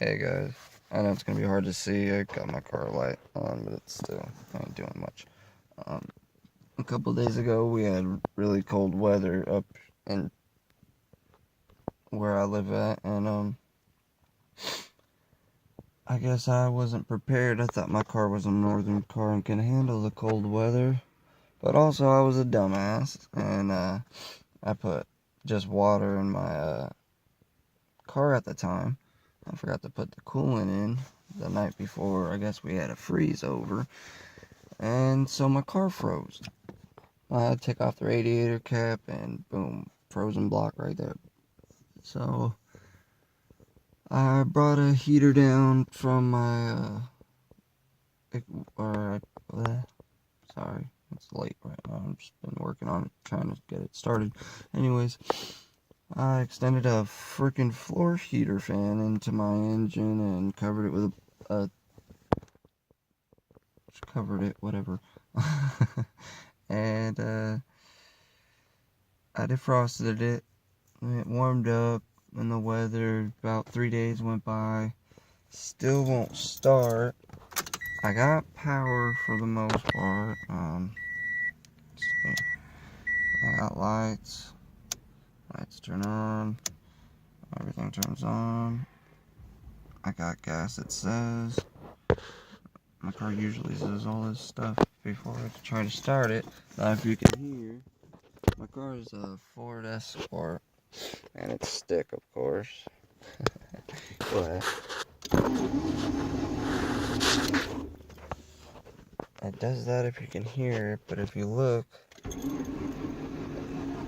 Hey guys, I know it's gonna be hard to see. I got my car light on, but it's still ain't doing much. Um, a couple days ago, we had really cold weather up in where I live at, and I guess I wasn't prepared. I thought my car was a northern car and can handle the cold weather, but also I was a dumbass, and I put just water in my car at the time. I forgot to put the coolant in the night before. I guess we had a freeze over. And so my car froze. I had to take off the radiator cap and boom, frozen block right there. So I brought a heater down from my, sorry, it's late right now. I've just been working on it, trying to get it started. Anyways, I extended a freaking floor heater fan into my engine and covered it with whatever. And I defrosted it. It warmed up in the weather. About 3 days went by. Still won't start. I got power for the most part. Let's see. I got lights. Lights turn on. Everything turns on. I got gas, it says. My car usually says all this stuff before I try to start it. Now, if you can hear, my car is a Ford Escort, and it's stick, of course. Go ahead. It does that if you can hear it, but if you look,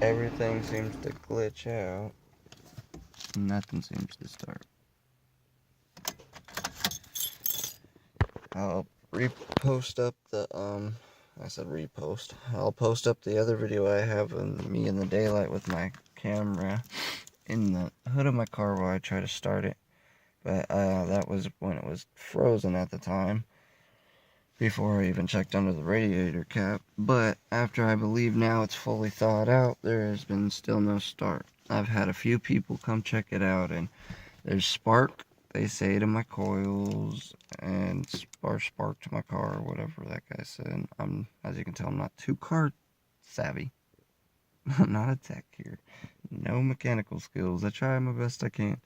everything seems to glitch out. Nothing seems to start. I'll repost up the, I said repost. I'll post up the other video I have of me in the daylight with my camera in the hood of my car while I try to start it. But, that was when it was frozen at the time, before I even checked under the radiator cap. But after I believe now it's fully thawed out, there has been still no start. I've had a few people come check it out, and there's spark, they say, to my coils, and spark to my car, or whatever that guy said. As you can tell, I'm not too car savvy. I'm not a tech here. No mechanical skills. I try my best I can.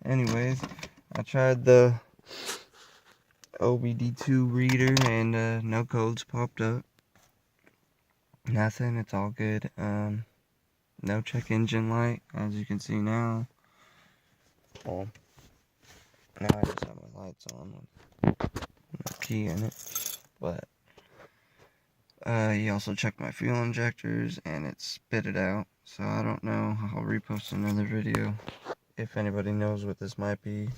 Anyways, I tried the OBD2 reader, and no codes popped up. Nothing, it's all good. No check engine light, as you can see now. Well, now I just have my lights on with no key in it. But he also checked my fuel injectors, and it spit it out. So I don't know. I'll repost another video if anybody knows what this might be.